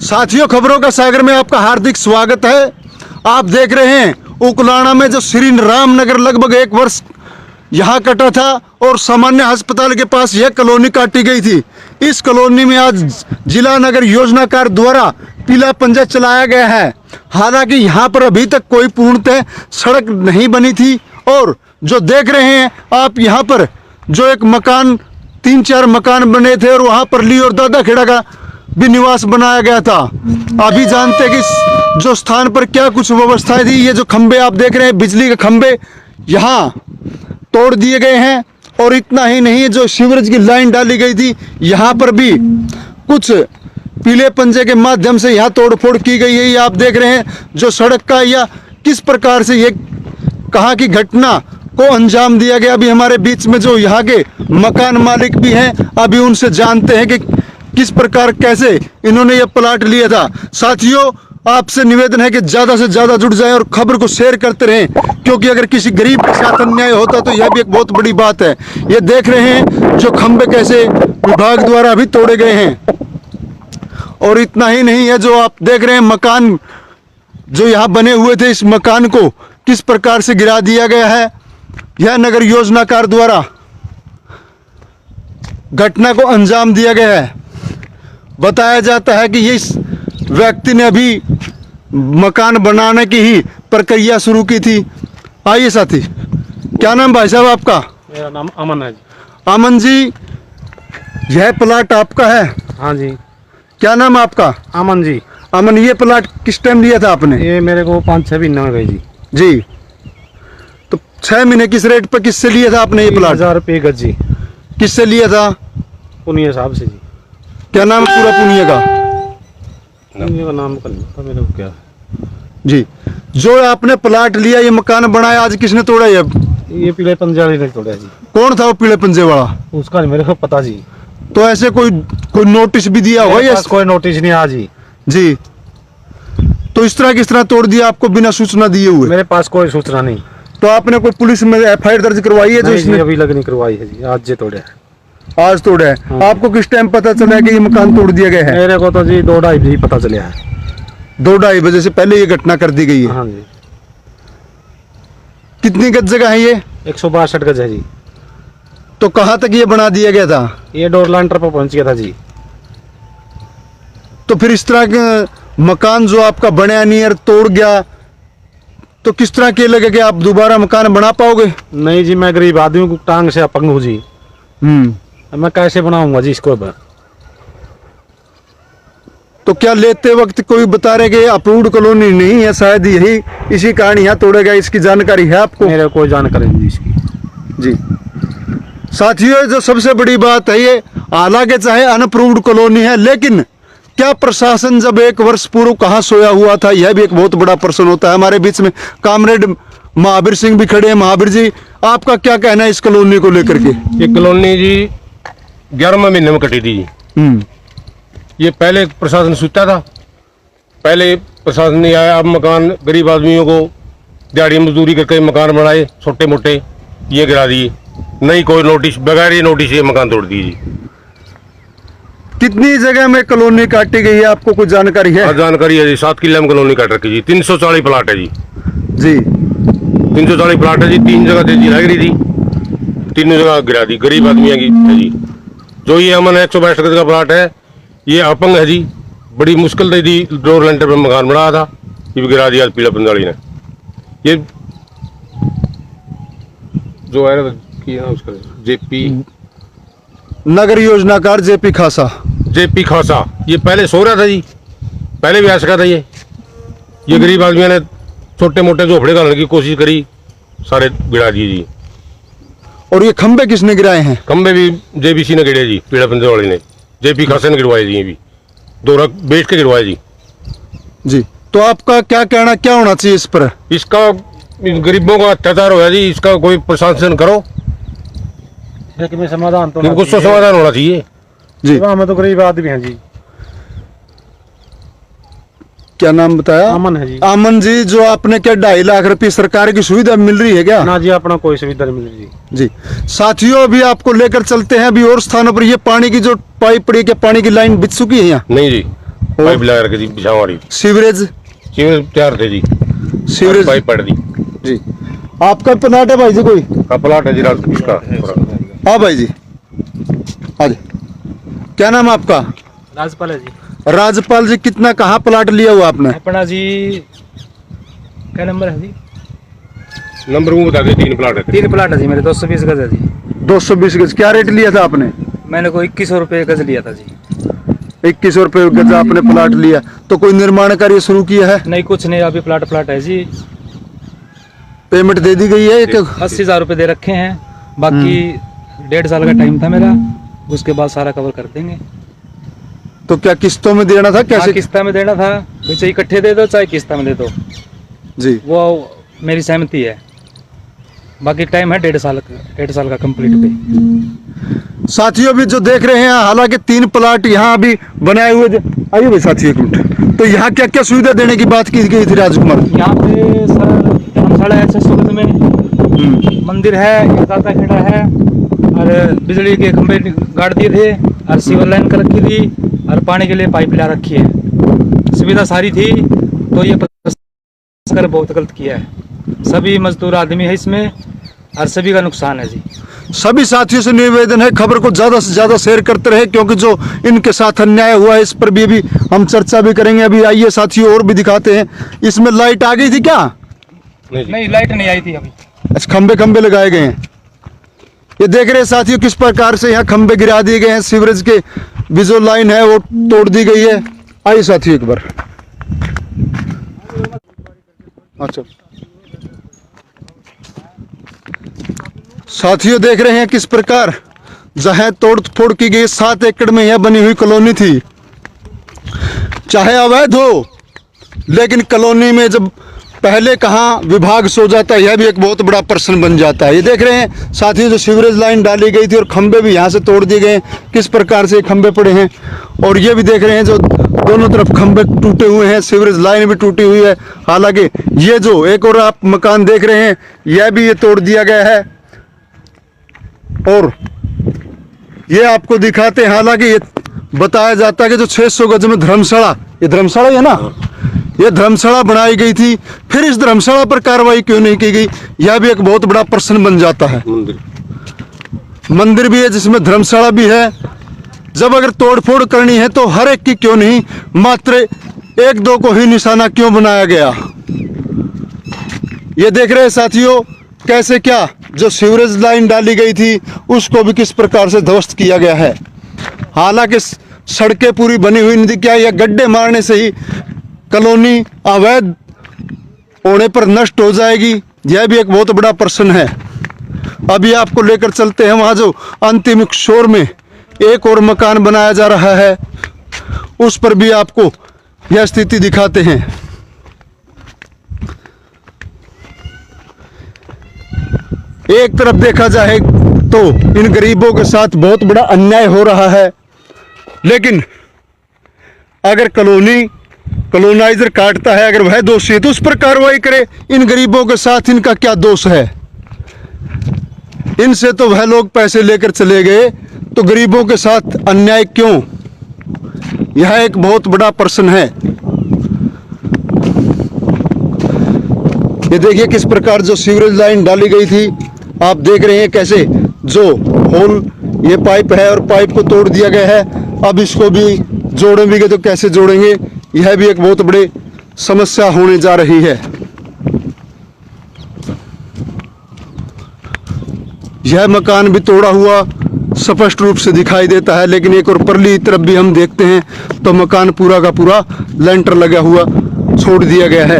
साथियों, खबरों का सागर में आपका हार्दिक स्वागत है। आप देख रहे हैं उकलाना में जो श्री रामनगर लगभग 1 वर्ष यहाँ कटा था और सामान्य अस्पताल के पास यह कॉलोनी काटी गई थी। इस कॉलोनी में आज जिला नगर योजनाकार द्वारा पीला पंजा चलाया गया है। हालांकि यहाँ पर अभी तक कोई पूर्णतः सड़क नहीं बनी थी और जो देख रहे हैं आप, यहाँ पर जो एक मकान 3-4 मकान बने थे और वहाँ पर ली और दादा खेड़ा का भी निवास बनाया गया था। अभी जानते हैं कि जो स्थान पर क्या कुछ व्यवस्थाएं थी। ये जो खंबे आप देख रहे हैं, बिजली के खंबे यहाँ तोड़ दिए गए हैं और इतना ही नहीं, जो सीवरेज की लाइन डाली गई थी यहाँ पर भी कुछ पीले पंजे के माध्यम से यहाँ तोड़फोड़ की गई है। ये आप देख रहे हैं जो सड़क का या किस प्रकार से ये कहाँ की घटना को अंजाम दिया गया। अभी हमारे बीच में जो यहाँ के मकान मालिक भी हैं, अभी उनसे जानते हैं कि किस प्रकार कैसे इन्होंने ये प्लाट लिया था। साथियों, आपसे निवेदन है कि ज़्यादा से ज़्यादा जुड़ जाएं और खबर को शेयर करते रहें, क्योंकि अगर किसी गरीब के साथ अन्याय होता तो यह भी एक बहुत बड़ी बात है। ये देख रहे हैं जो खंबे कैसे विभाग द्वारा अभी तोड़े गए हैं। और इतना ही नहीं है, जो आप देख रहे हैं मकान जो यहाँ बने हुए थे, इस मकान को किस प्रकार से गिरा दिया गया है। यह नगर योजनाकार द्वारा घटना को अंजाम दिया गया है। बताया जाता है कि इस व्यक्ति ने अभी मकान बनाने की ही प्रक्रिया शुरू की थी। आइए साथी, क्या नाम भाई साहब आपका? मेरा नाम अमन है जी। अमन जी, यह प्लाट आपका है? हाँ जी। क्या नाम आपका? अमन जी। अमन, ये प्लाट किस टाइम लिया था आपने? ये मेरे को 5-6 महीने हो गए जी। जी, तो 6 महीने किस रेट पर किससे लिया था आपने ये प्लाट? 1000 रुपये गज जी। किससे लिया था? पुनिया साहब से जी। क्या नाम है पूरा पुनिया का? पुनिया का नाम था मेरे को क्या जी। जो आपने प्लाट लिया, ये मकान बनाया, आज किसने तोड़ा? ये पीले पंजे वाले ने तोड़ा जी। कौन था वो पीले पंजे वाला? उसका नहीं मेरे को पता जी। तो ऐसे कोई नोटिस भी दिया होगा? ये कोई नोटिस नहीं आ जी। जी, तो इस तरह किस तरह तोड़ दिया आपको बिना सूचना दिए हुए? मेरे पास कोई सूचना नहीं। तो आपने कोई पुलिस में FIR दर्ज करवाई है? जो इसने अभी लग नहीं करवाई है जी, आज जे तोड़े। आज तोड़ा है। हाँ। आपको किस टाइम पता चला कि ये मकान तोड़ दिया गया है? मेरे को तो जी 2-2:30 बजे पता चला है। 2-2:30 बजे से पहले ये घटना कर दी गई है। हाँ जी। कितनी गज जगह है ये? 162 गज है जी। तो कहाँ तक ये बना दिया गया था? ये डोर लांटर पर पहुंच गया था जी। तो फिर इस तरह का मकान जो आपका बनया नहीं और तोड़ गया, तो किस तरह के लगे कि आप दोबारा मकान बना पाओगे? नहीं जी, मैं गरीब आदमी को टांग से अपंग हूँ जी। मैं कैसे बनाऊंगा जी इसको? तो क्या लेते वक्त कोई बता रहे कि अप्रूव्ड कॉलोनी नहीं है, शायद यही इसी कारण यहाँ तोड़े गए, इसकी जानकारी है आपको? मेरे कोई जानकारी नहीं इसकी जी। साथियों, जो सबसे बड़ी बात है, ये हालांकि चाहे अनअप्रूव्ड कॉलोनी है, लेकिन क्या प्रशासन जब 1 वर्ष पूर्व कहाँ सोया हुआ था, यह भी एक बहुत बड़ा प्रश्न होता है। हमारे बीच में कामरेड महावीर सिंह भी खड़े हैं। महावीर जी, आपका क्या कहना है इस कॉलोनी को लेकर के? ये कॉलोनी जी 11वें महीने में कटी थी। ये पहले प्रशासन सोचता था, पहले प्रशासन नहीं आया। अब मकान गरीब आदमियों को दिहाड़ी मजदूरी करके मकान बनाए छोटे मोटे, ये गिरा दिए। नहीं कोई नोटिस, बगैर ये नोटिस ये मकान तोड़ दिए जी। कितनी जगह में कॉलोनी काटी गई है, आपको कुछ जानकारी है? जानकारी है जी, 7 किले में कॉलोनी काट रखी जी। 340 प्लाट है जी। जी, 340 प्लाट है जी। 3 जगह तेजी लग रही थी, 3 जगह गिरा दी गरीब आदमियों की है जी। जो ये अमन 162 गज का प्लाट है, ये अपंग है जी। बड़ी मुश्किल से थी, डोर लेंटर पे मकान बनाया था, ये भी गिरा दिया पीला पंजाली ने। ये जो है ना उसका JP नगर योजनाकार JP खासा। JP खासा, ये पहले सो रहा था जी, पहले भी आ सका था। ये गरीब आदमियों ने छोटे मोटे झोपड़े डालने की कोशिश करी, सारे गिरा दिए जी। और ये खंबे किसने गिराए हैं? खंबे भी JBC ने गिरे जी, पीला पंजे वाले ने। JP खासे ने गिरवाए जी, ये भी 2 रख बेच के गिरवाए जी। जी, तो आपका क्या कहना, क्या होना चाहिए इस पर? इसका गरीबों का अत्याचार होया जी, इसका कोई प्रशासन करो, लेकिन समाधान तो कुछ तो समाधान होना चाहिए जी। हमें तो गरीब आदमी हैं जी। क्या नाम बताया? अमन है जी। अमन जी, जो आपने क्या 2.5 लाख रुपए सरकार की सुविधा मिल रही है क्या? ना जी, अपना कोई सुविधा नहीं मिल रही जी। साथियों, अभी आपको लेकर चलते हैं अभी और स्थानों पर। ये पानी की जो पाइप पड़ी है, क्या पानी की लाइन बिछ चुकी है यहाँ? नहीं जी, पाइप लगा रखी थी बिछावाड़ी। सीवरेज सीवरेज तैयार थे जी, सीवरेज पाइप पड़ दी। जी। आपका प्लाट है भाई जी कोई? का प्लाट है जी इसका। हाँ भाई जी, हाँ जी। क्या नाम है आपका? राजपाल है जी। राजपाल जी, कितना कहाँ प्लाट लिया हुआ आपने? अपना जी क्या नंबर है जी? नंबर वो बता दे। 3 प्लाट है। 3 प्लाट है जी मेरे, 220 गज है जी। 220 गज। क्या रेट लिया था आपने? मैंने को 2100 रुपये गज लिया था जी। 2100 रुपये गज आपने प्लाट लिया। तो कोई निर्माण कार्य शुरू किया है? नहीं, कुछ नहीं, अभी प्लाट है जी। पेमेंट दे दी गई है? 80,000 रुपये दे रखे हैं, बाकी 1.5 साल का टाइम था मेरा, उसके बाद सारा कवर कर देंगे। तो क्या किस्तों में देना था? कैसे? किस्ता में देना था, चाहे इकट्ठे दे दो चाहे किस्ता में दे दो, जी, वो मेरी सहमति है। बाकी टाइम है 1.5 साल का कंप्लीट पे। साथियों भी जो देख रहे हैं, हालांकि 3 प्लाट यहाँ अभी बनाए हुए। आइए भाई साथियों एक मिनट। तो यहाँ क्या क्या सुविधा देने की बात की गई थी राजकुमार? यहाँ पे सर धर्मशाला है 600 गज में, मंदिर है, दाता खेड़ा है, और बिजली के खंभे गाड़ दिए थे, और सीवर लाइन कर रखी थी, और पानी के लिए पाइप ला रखी है। सुविधा सारी थी, तो ये प्रशासन बहुत गलत किया है। सभी मजदूर आदमी है इसमें, और सभी का नुकसान है जी। सभी साथियों से निवेदन है, खबर को ज्यादा से ज्यादा शेयर करते रहे, क्योंकि जो इनके साथ अन्याय हुआ है इस पर भी अभी हम चर्चा भी करेंगे। अभी आइए साथियों और भी दिखाते हैं। इसमें लाइट आ गई थी क्या? नहीं, लाइट नहीं आई थी अभी। अच्छा, खंबे खंबे लगाए गए हैं। ये देख रहे हैं साथियों किस प्रकार से यहाँ खंबे गिरा दिए गए हैं। सीवरेज के भी जो लाइन है वो तोड़ दी गई है। आइए साथियों एक बार। अच्छा साथियों देख रहे हैं किस प्रकार जहाँ तोड़ फोड़ की गई। 7 एकड़ में यह बनी हुई कॉलोनी थी। चाहे अवैध हो, लेकिन कॉलोनी में जब पहले कहाँ विभाग सो जाता है, यह भी एक बहुत बड़ा प्रश्न बन जाता है। ये देख रहे हैं साथियों जो सीवरेज लाइन डाली गई थी और खंबे भी यहाँ से तोड़ दिए गए, किस प्रकार से खंबे पड़े हैं। और ये भी देख रहे हैं जो दोनों तरफ खंबे टूटे हुए हैं, सीवरेज लाइन भी टूटी हुई है। हालांकि ये जो एक और आप मकान देख रहे हैं, यह भी ये तोड़ दिया गया है। और ये आपको दिखाते हैं, हालांकि ये बताया जाता है कि जो 600 गज में धर्मशाला, ये धर्मशाला है ना, ये धर्मशाला बनाई गई थी, फिर इस धर्मशाला पर कार्रवाई क्यों नहीं की गई, यह भी एक बहुत बड़ा प्रश्न बन जाता है। मंदिर भी है जिसमें धर्मशाला भी है। जब अगर तोड़फोड़ करनी है तो हर एक की क्यों नहीं, मात्र 1-2 को ही निशाना क्यों बनाया गया। ये देख रहे हैं साथियों कैसे क्या जो सीवरेज लाइन डाली गई थी उसको भी किस प्रकार से ध्वस्त किया गया है। हालांकि सड़कें पूरी बनी हुई नहीं, क्या यह गड्ढे मारने से ही कॉलोनी अवैध होने पर नष्ट हो जाएगी, यह भी एक बहुत बड़ा प्रश्न है। अभी आपको लेकर चलते हैं वहां जो अंतिम शोर में एक और मकान बनाया जा रहा है, उस पर भी आपको यह स्थिति दिखाते हैं। एक तरफ देखा जाए तो इन गरीबों के साथ बहुत बड़ा अन्याय हो रहा है, लेकिन अगर कॉलोनाइजर काटता है, अगर वह दोषी है तो उस पर कार्रवाई करे। इन गरीबों के साथ इनका क्या दोष है? इनसे तो वह लोग पैसे लेकर चले गए, तो गरीबों के साथ अन्याय क्यों? यह एक बहुत बड़ा प्रश्न है। ये देखिए किस प्रकार जो सीवरेज लाइन डाली गई थी, आप देख रहे हैं कैसे जो होल ये पाइप है और पाइप को तोड़ दिया गया है। अब इसको भी जोड़ेंगे तो कैसे जोड़ेंगे, यह भी एक बहुत बड़ी समस्या होने जा रही है। यह मकान भी तोड़ा हुआ स्पष्ट रूप से दिखाई देता है, लेकिन एक और परली तरफ भी हम देखते हैं तो मकान पूरा का पूरा लेंटर लगा हुआ छोड़ दिया गया है।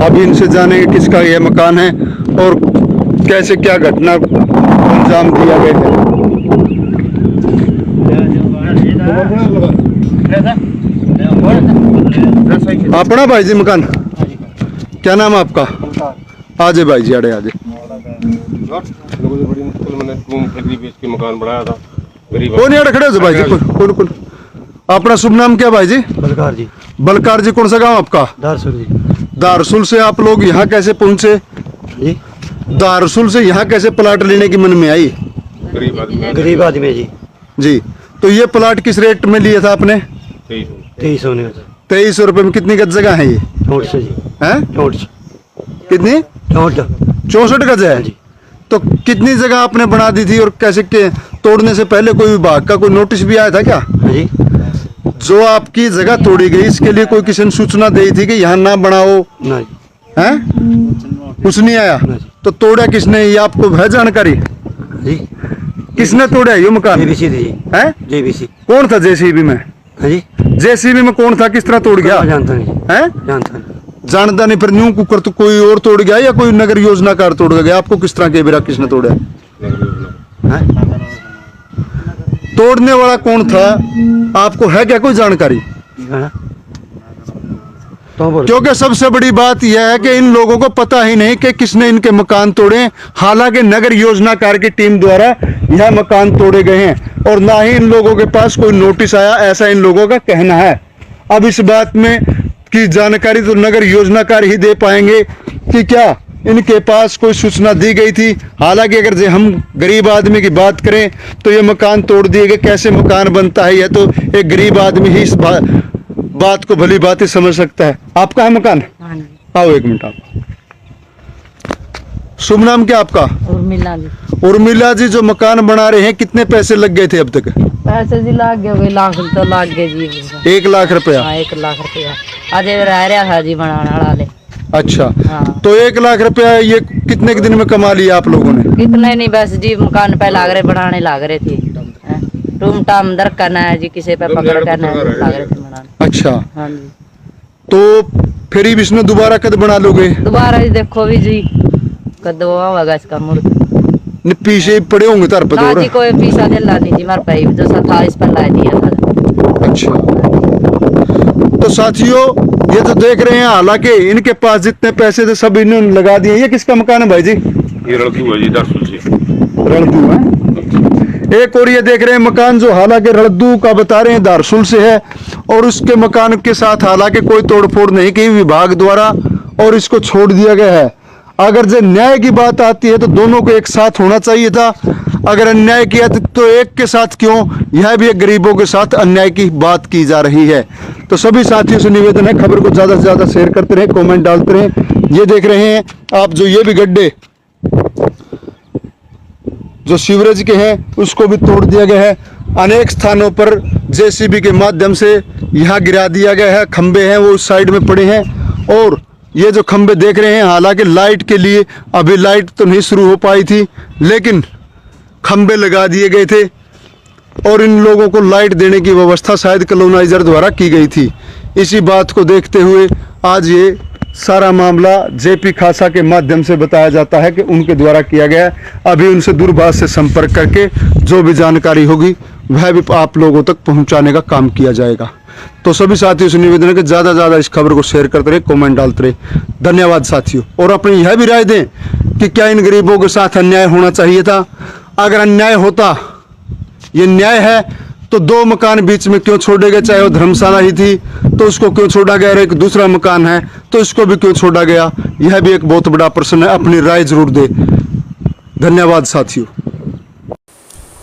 अभी इनसे जानेंगे किसका यह मकान है और कैसे क्या घटना को अंजाम दिया गया है। अपना भाई जी मकान, क्या नाम है आपका? आजे भाई जी, आड़े आजे। बड़ी मुश्किल मैंने बेच के मकान बनाया था गरीब। कौन यार खड़े हो भाई जी? कौन? अपना शुभ नाम क्या भाई जी? बलकार जी। बलकार जी, कौन सा गांव आपका? दारसुल जी। दारसुल से आप लोग यहाँ कैसे पहुँचे जी? दारसुल से यहाँ कैसे प्लाट लेने की मन में आई? गरीब आदमी गरीब आदमी जी। जी, तो ये प्लाट किस रेट में लिया था आपने? 2300 ने 2300 रुपये में। कितनी गज जगह है ये? 64 जी। हैं? 64 कितनी? 64 गज है। जी। तो कितनी जगह आपने बना दी थी और कैसे के तोड़ने से पहले कोई विभाग का कोई नोटिस भी आया था क्या? हाँ जी। जो आपकी जगह तोड़ी गई इसके लिए कोई किसी ने सूचना दी थी कि यहाँ ना बनाओ? ना जी। हैं? कुछ नहीं आया। नहीं। तो तोड़ा किसने, ये आपको है जानकारी? जी। किसने तोड़ा ये मकान? जेबीसी थी जी। हैं? जेबीसी। कौन था जेसीबी में? हाँ जी। जेसीबी में कौन था, किस तरह तोड़ गया? जानता नहीं। हैं? जानता नहीं। जानता नहीं, फिर न्यू कुकर तो कोई और तोड़ गया या कोई नगर योजनाकार तोड़ गया? आपको किस तरह के बेरा किसने तोड़ा? हैं? तोड़ने वाला कौन था, आपको है क्या कोई जानकारी? हाँ। तो बोल। क्योंकि सबसे बड़ी बात यह है कि इन लोगों को पता ही नहीं कि किसने इनके मकान तोड़े। हालांकि नगर योजनाकार की टीम द्वारा यह मकान तोड़े गए हैं और ना ही इन लोगों के पास कोई नोटिस आया, ऐसा इन लोगों का कहना है। अब इस बात में की जानकारी तो नगर योजनाकार ही दे पाएंगे कि क्या इनके पास कोई सूचना दी गई थी। हालांकि अगर जे हम गरीब आदमी की बात करें तो ये मकान तोड़ दिए गए, कैसे मकान बनता है यह तो एक गरीब आदमी ही इस बात को भली बात ही समझ सकता है। आपका है मकान? आओ एक मिनट। आप शुभ नाम क्या आपका? उर्मिला जी। उर्मिला जी, जो मकान बना रहे हैं कितने पैसे लग गए थे अब तक? पैसे जी लाग गए, लाख तो लाग गए जी। 1 लाख रुपया? हाँ 1 लाख रुपया अजय रह रहा था जी बनाने वाले। अच्छा। हाँ। तो 1 लाख रुपया ये कितने के दिन में कमा लिया आप लोगों ने? कितने नहीं, बस जी मकान पे लाग रहे बनाने लाग रहे थे। टूम टाम दर करना है जी, किसी पे पकड़ करना है, लाग रहे थे बनाने। अच्छा। हाँ जी। तो फिर इसमें दोबारा कद बना लोगे? दोबारा जी देखो भी जी कद होगा इसका मूर्त। पीछे पड़े होंगे तार पर ना तो? जी कोई पैसा दिला नहीं जी, मार पाई जो 27 पर ला दिया था। अच्छा। तो साथियों ये तो देख रहे हैं, हालांकि इनके पास जितने पैसे थे सब इन्होंने लगा दिए। ये किसका मकान है भाई जी? ये रणदू है जी, दारसुल से। रणदू है। एक और ये देख रहे हैं मकान जो हालांकि रणदू का बता रहे हैं दारसुल से है और उसके मकान के साथ हालांकि कोई तोड़फोड़ नहीं की विभाग द्वारा और इसको छोड़ दिया गया है। अगर जो न्याय की बात आती है तो दोनों को एक साथ होना चाहिए था। अगर अन्याय किया तो एक के साथ क्यों? यह भी एक गरीबों के साथ अन्याय की बात की जा रही है। तो सभी साथियों से निवेदन है, खबर को ज्यादा से ज्यादा शेयर करते रहे, कमेंट डालते रहे। ये देख रहे हैं आप जो ये भी गड्ढे जो सीवरेज के हैं उसको भी तोड़ दिया गया है। अनेक स्थानों पर जेसीबी के माध्यम से यहाँ गिरा दिया गया है। खंबे हैं वो उस साइड में पड़े हैं और ये जो खंबे देख रहे हैं हालांकि लाइट के लिए अभी लाइट तो नहीं शुरू हो पाई थी, लेकिन खंबे लगा दिए गए थे और इन लोगों को लाइट देने की व्यवस्था शायद कॉलोनाइजर द्वारा की गई थी। इसी बात को देखते हुए आज ये सारा मामला जेपी खासा के माध्यम से बताया जाता है कि उनके द्वारा किया गया है। अभी उनसे दूरभाष से संपर्क करके जो भी जानकारी होगी वह भी आप लोगों तक पहुंचाने का काम किया जाएगा। तो सभी साथियों से निवेदन है कि ज़्यादा से ज़्यादा इस खबर को शेयर करते रहे, कमेंट डालते रहे। धन्यवाद साथियों। और अपनी यह भी राय दें कि क्या इन गरीबों के साथ अन्याय होना चाहिए था? अगर अन्याय होता, ये न्याय है, तो 2 मकान बीच में क्यों छोड़े गए? चाहे वो धर्मशाला ही थी तो उसको क्यों छोड़ा गया? और एक दूसरा मकान है तो इसको भी क्यों छोड़ा गया? यह भी एक बहुत बड़ा प्रश्न है। अपनी राय जरूर दे। धन्यवाद साथियों।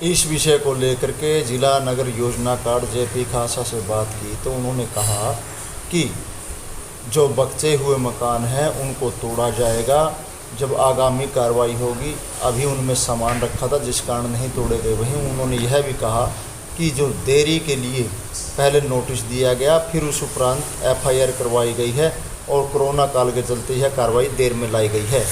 इस विषय को लेकर के जिला नगर योजनाकार जेपी खासा से बात की तो उन्होंने कहा कि जो बचे हुए मकान हैं उनको तोड़ा जाएगा जब आगामी कार्रवाई होगी। अभी उनमें सामान रखा था जिस कारण नहीं तोड़े गए। वहीं उन्होंने यह भी कहा कि जो देरी के लिए पहले नोटिस दिया गया, फिर उस उपरांत एफआईआर करवाई गई है और कोरोना काल के चलते यह कार्रवाई देर में लाई गई है।